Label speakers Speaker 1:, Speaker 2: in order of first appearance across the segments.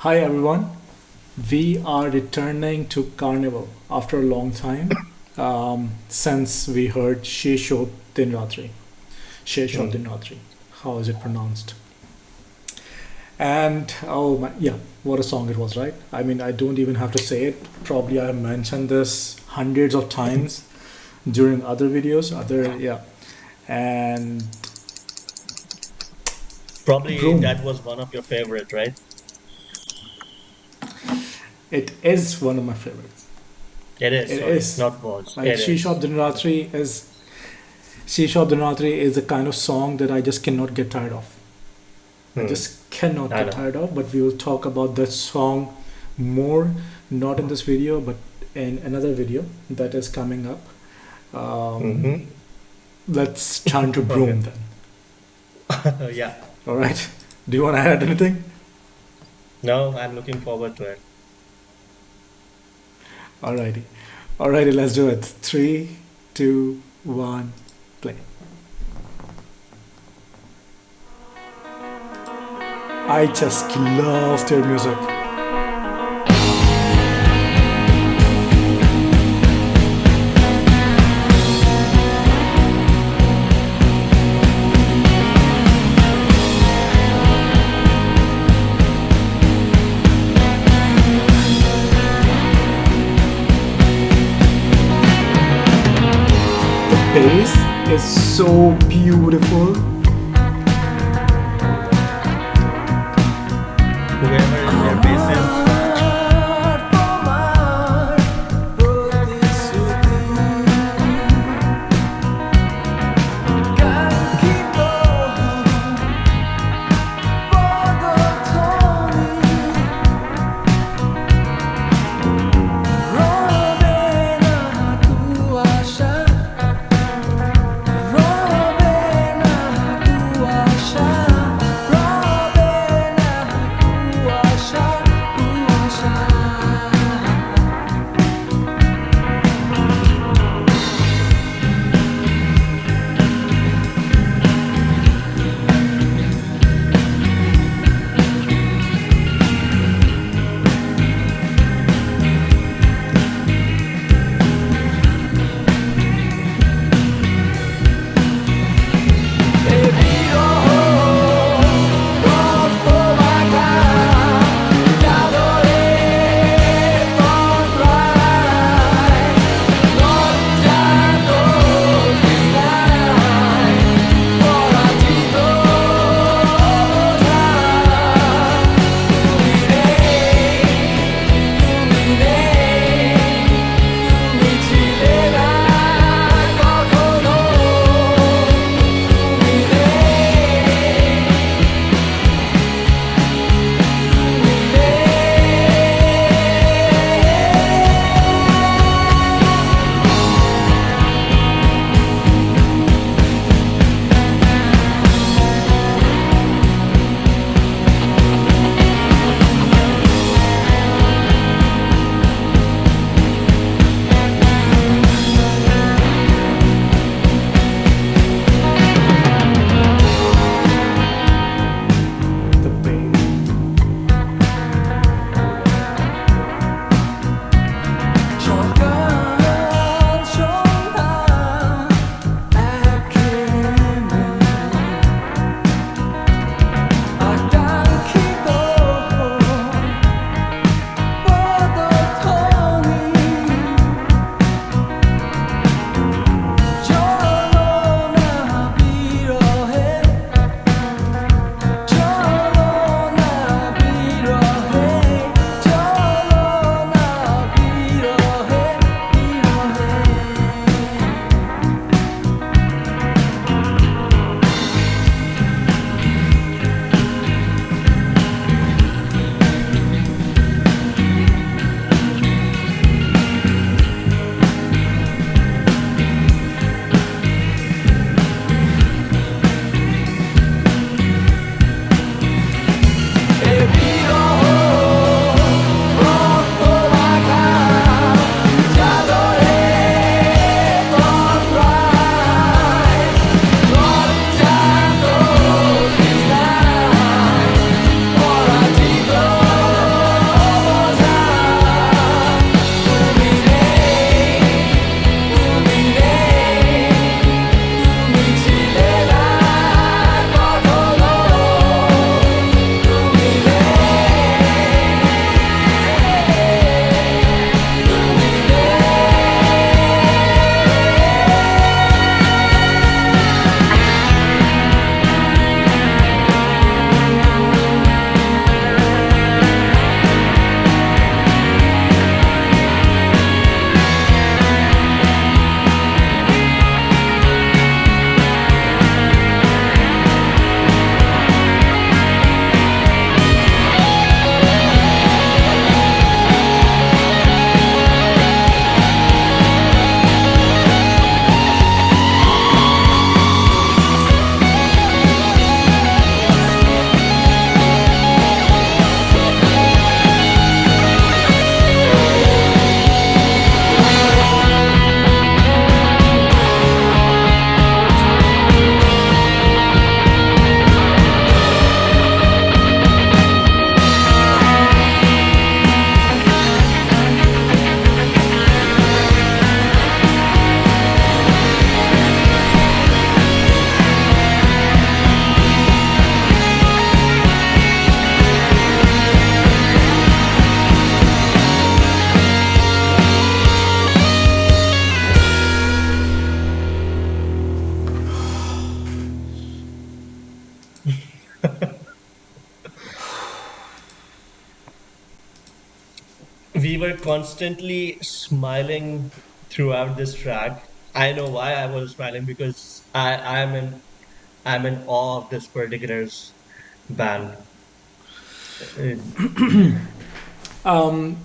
Speaker 1: Hi everyone, we are returning to Carnival after a long time since we heard Shesho Din Ratri. Shesho Din
Speaker 2: Mm.
Speaker 1: Ratri. How is it pronounced? And oh my, yeah, what a song it was, right? I mean, I don't even have to say it. Probably I mentioned this hundreds of times during other videos, yeah. And
Speaker 2: Probably
Speaker 1: Bhrom,
Speaker 2: that was one of your favorite, right?
Speaker 1: it is one of my favorites.
Speaker 2: It is,
Speaker 1: It
Speaker 2: sorry,
Speaker 1: is.
Speaker 2: not was.
Speaker 1: Like
Speaker 2: It is.
Speaker 1: Shesho Din Ratri is Shisha Dhanatri is a kind of song that I just cannot get tired of. I
Speaker 2: Hmm.
Speaker 1: just cannot
Speaker 2: I
Speaker 1: get
Speaker 2: know.
Speaker 1: tired of, but we will talk about that song more, not in this video, but in another video that is coming up.
Speaker 2: Hmm.
Speaker 1: Let's turn to
Speaker 2: Okay.
Speaker 1: Broom then.
Speaker 2: Yeah.
Speaker 1: All right. Do you want to add anything?
Speaker 2: No, I'm looking forward to it.
Speaker 1: Alrighty. Alrighty, let's do it. Three, two, one, play. I just love their music. The bass is so beautiful.
Speaker 2: Whoever is their bassist, we were constantly smiling throughout this track. I know why I was smiling because I'm in awe of this particular band.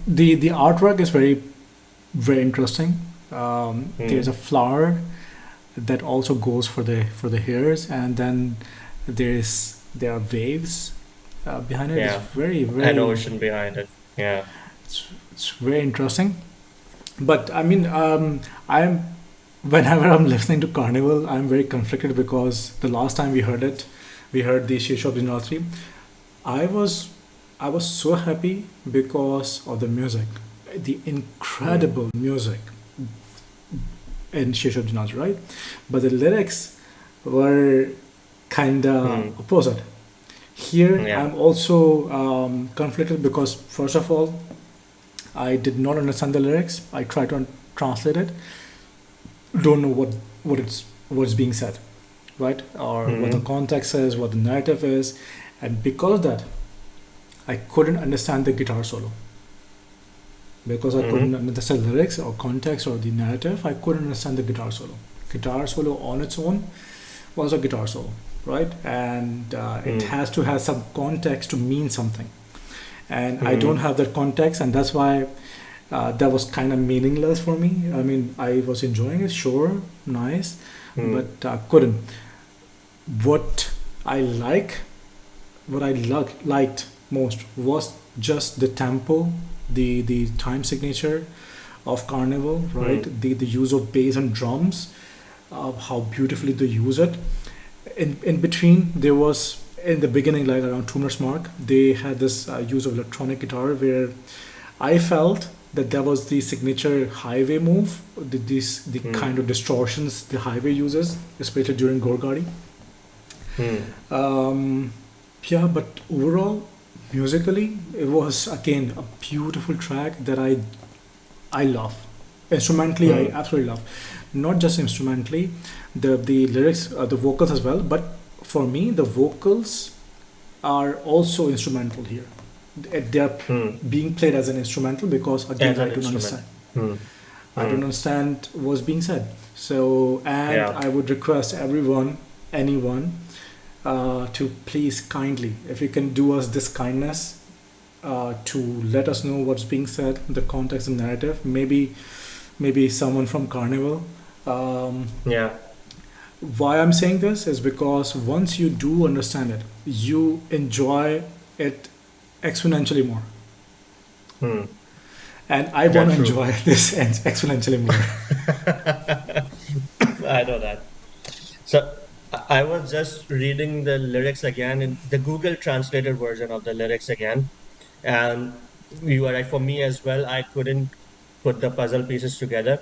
Speaker 1: The artwork is very interesting. There's a
Speaker 2: Mm,
Speaker 1: flower that also goes for the hairs, and then there are waves behind it. It's
Speaker 2: yeah, an ocean behind it. Yeah.
Speaker 1: it's very interesting. But I mean, I'm whenever I'm listening to Carnival, I'm very conflicted because the last time we heard it, we heard the Shisha of Dinatri. I was I was so happy because of the music, the
Speaker 2: Mm,
Speaker 1: incredible music in Shisha of Dinatri, right? But the lyrics were kinda
Speaker 2: mm,
Speaker 1: opposite. Here,
Speaker 2: yeah.
Speaker 1: I'm also conflicted because first of all, I did not understand the lyrics. I tried to translate it, don't know what's being said, right? Or what the
Speaker 2: Mm,
Speaker 1: context is, what the narrative is, and because of that, I couldn't understand the guitar solo. Because I couldn't
Speaker 2: mm,
Speaker 1: understand the lyrics or context or the narrative, I couldn't understand the guitar solo. Guitar solo on its own was a guitar solo, right? And it
Speaker 2: mm,
Speaker 1: has to have some context to mean something. And I don't
Speaker 2: mm,
Speaker 1: have that context, and that's why that was kind of meaningless for me. I mean, I was enjoying it, sure, nice, but
Speaker 2: mm,
Speaker 1: couldn't. What I like, what liked most was just the tempo, the time signature of Carnival, right?
Speaker 2: mm,
Speaker 1: The use of bass and drums, how beautifully they use it. In between, there was in the beginning, like around 2 minutes mark, they had this use of electronic guitar where I felt that that was the signature highway move, the kind
Speaker 2: mm,
Speaker 1: of distortions the highway uses, especially during Gorgari.
Speaker 2: mm,
Speaker 1: Um, yeah, but overall, musically, it was again a beautiful track that I love. Instrumentally, I
Speaker 2: mm.
Speaker 1: absolutely love. Not just instrumentally, the lyrics, the vocals as well. But for me, the vocals are also instrumental here. They are
Speaker 2: Mm.
Speaker 1: being played as an instrumental because again,
Speaker 2: As
Speaker 1: I
Speaker 2: an
Speaker 1: don't
Speaker 2: instrument.
Speaker 1: understand.
Speaker 2: Mm,
Speaker 1: I don't
Speaker 2: mm.
Speaker 1: understand what's being said. So, and
Speaker 2: Yeah.
Speaker 1: I would request everyone, anyone, to please kindly, if you can do us this kindness, to let us know what's being said, the context and narrative. Maybe someone from Carnival. Um,
Speaker 2: Yeah.
Speaker 1: why I'm saying this is because once you do understand it, you enjoy it exponentially more.
Speaker 2: Mm.
Speaker 1: And I want
Speaker 2: That's
Speaker 1: to
Speaker 2: true.
Speaker 1: enjoy this exponentially more.
Speaker 2: I know that. So I was just reading the lyrics again in the Google translated version of the lyrics again. And you are right, for me as well, I couldn't put the puzzle pieces together.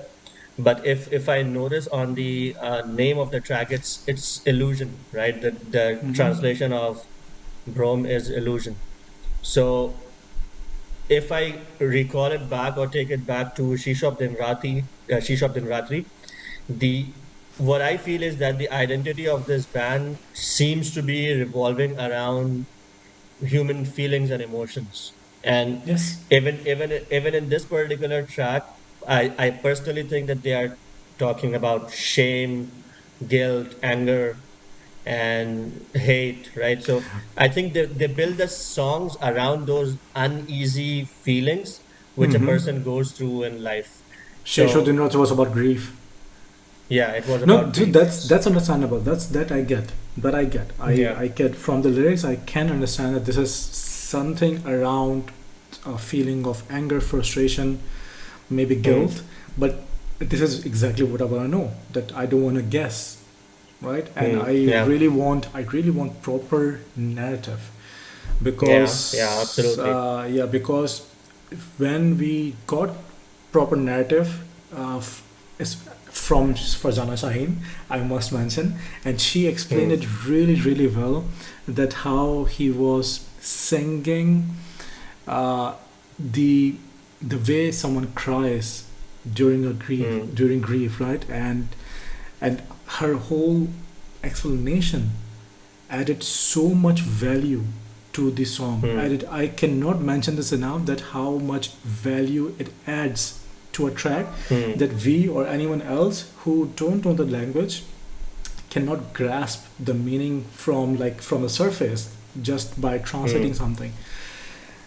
Speaker 2: But if I notice on the name of the track, it's illusion, right? The translation of Bhrom is illusion. So if I recall it back or take it back to Shishop Din Ratri, the what I feel is that the identity of this band seems to be revolving around human feelings and emotions. And
Speaker 1: Yes.
Speaker 2: even in this particular track, I personally think that they are talking about shame, guilt, anger, and hate, right? So I think they build the songs around those uneasy feelings which a person goes through in life.
Speaker 1: Shesho
Speaker 2: So
Speaker 1: Dinraj was about grief.
Speaker 2: yeah, it was
Speaker 1: No,
Speaker 2: about
Speaker 1: dude,
Speaker 2: grief.
Speaker 1: that's understandable. That I get. That I get.
Speaker 2: Yeah.
Speaker 1: I get from the lyrics. I can understand that this is something around a feeling of anger, frustration, maybe
Speaker 2: Hmm.
Speaker 1: guilt. But this is exactly what I want to know. That I don't want to guess, right? And
Speaker 2: Hmm. Yeah.
Speaker 1: I really want proper narrative
Speaker 2: Yeah. Yeah.
Speaker 1: because
Speaker 2: Absolutely.
Speaker 1: yeah, because when we got proper narrative, is from Farzana Shaheen, I must mention, and she explained
Speaker 2: Hmm.
Speaker 1: it really well, that how he was singing, uh, the the way someone cries
Speaker 2: Hmm.
Speaker 1: during grief, right? And her whole explanation added so much value to the song.
Speaker 2: Hmm.
Speaker 1: I cannot mention this enough that how much value it adds to a track
Speaker 2: Hmm.
Speaker 1: that we or anyone else who don't know the language cannot grasp the meaning from from the surface just by translating
Speaker 2: Hmm.
Speaker 1: something.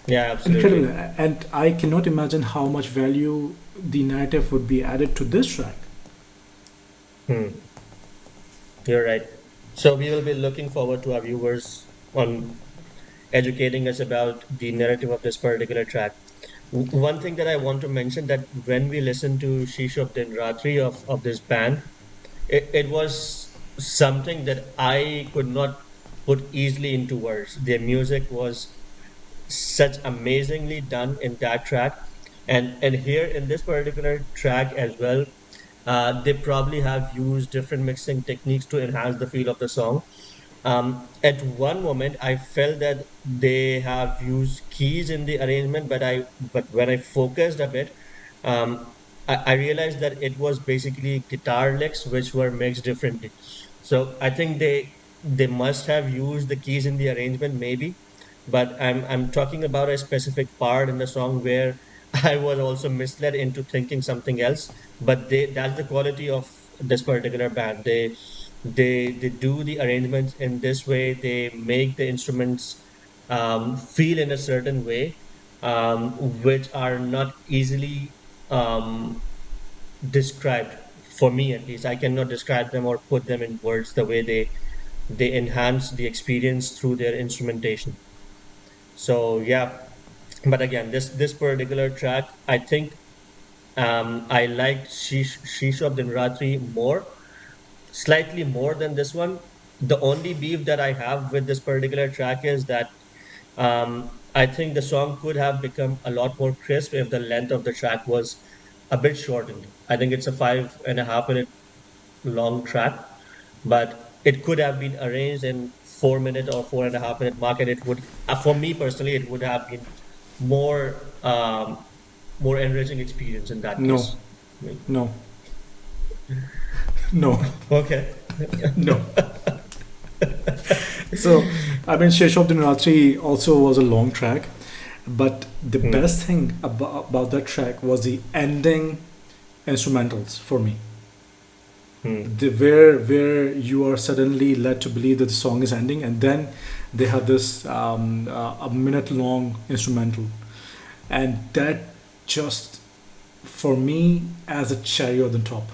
Speaker 2: Yeah,
Speaker 1: Incredible.
Speaker 2: absolutely.
Speaker 1: And I cannot imagine how much value the narrative would be added to this track.
Speaker 2: Hmm. You're right. So we will be looking forward to our viewers on educating us about the narrative of this particular track. One thing that I want to mention, that when we listen to Shishop Din Ratri of this band, it was something that I could not put easily into words. Their music was such amazingly done in that track, and here in this particular track as well, they probably have used different mixing techniques to enhance the feel of the song. At one moment, I felt that they have used keys in the arrangement, but when I focused a bit, I realized that it was basically guitar licks which were mixed differently. So I think they must have used the keys in the arrangement, maybe, but I'm talking about a specific part in the song where I was also misled into thinking something else. But that's the quality of this particular band. They do the arrangements in this way. They make the instruments feel in a certain way, which are not easily um, described. For me, at least, I cannot describe them or put them in words the way they enhance the experience through their instrumentation. So yeah, but again, this particular track, I think I liked Shishab Din Ratri more, slightly more than this one. The only beef that I have with this particular track is that I think the song could have become a lot more crisp if the length of the track was a bit shortened. I think it's a 5.5 minute long track, but it could have been arranged in 4 minute or 4.5 minute mark, and it would, for me personally, it would have been more more enriching experience in that
Speaker 1: No,
Speaker 2: case. I mean,
Speaker 1: no, no,
Speaker 2: okay.
Speaker 1: no. So, I mean, Sheshop Ratri also was a long track, but the
Speaker 2: Hmm.
Speaker 1: best thing about that track was the ending instrumentals for me.
Speaker 2: Hmm.
Speaker 1: Where you are suddenly led to believe that the song is ending, and then they have this a minute long instrumental, and that just for me as a cherry on the top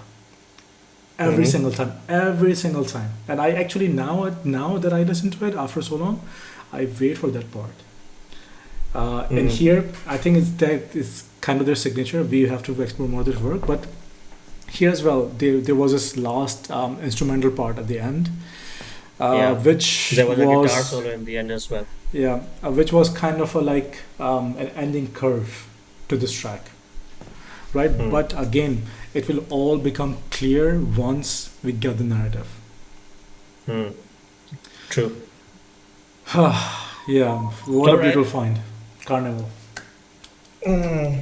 Speaker 2: Hmm.
Speaker 1: every single time. And I actually now that I listen to it after so long, I wait for that part. And
Speaker 2: Hmm.
Speaker 1: here I think it's kind of their signature. We have to explore more of this work, but here as well there was this last instrumental part at the end,
Speaker 2: Yeah,
Speaker 1: which
Speaker 2: there was a guitar
Speaker 1: was
Speaker 2: solo in the end as well.
Speaker 1: which was kind of a an ending curve to this track, right?
Speaker 2: Hmm.
Speaker 1: But again, it will all become clear once we get the narrative.
Speaker 2: Hmm. True.
Speaker 1: Yeah, what
Speaker 2: All
Speaker 1: a
Speaker 2: right.
Speaker 1: beautiful find, Carnival.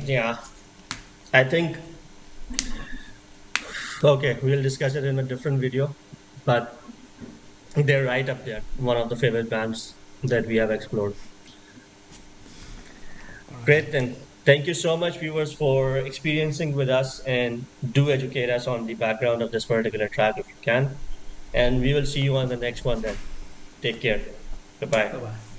Speaker 2: Yeah, I think okay, we'll discuss it in a different video, but they're right up there, one of the favorite bands that we have explored.
Speaker 1: All right.
Speaker 2: Great, then. Thank you so much, viewers, for experiencing with us, and do educate us on the background of this particular track if you can. And we will see you on the next one then. Take care.
Speaker 1: Bye
Speaker 2: Goodbye.
Speaker 1: bye.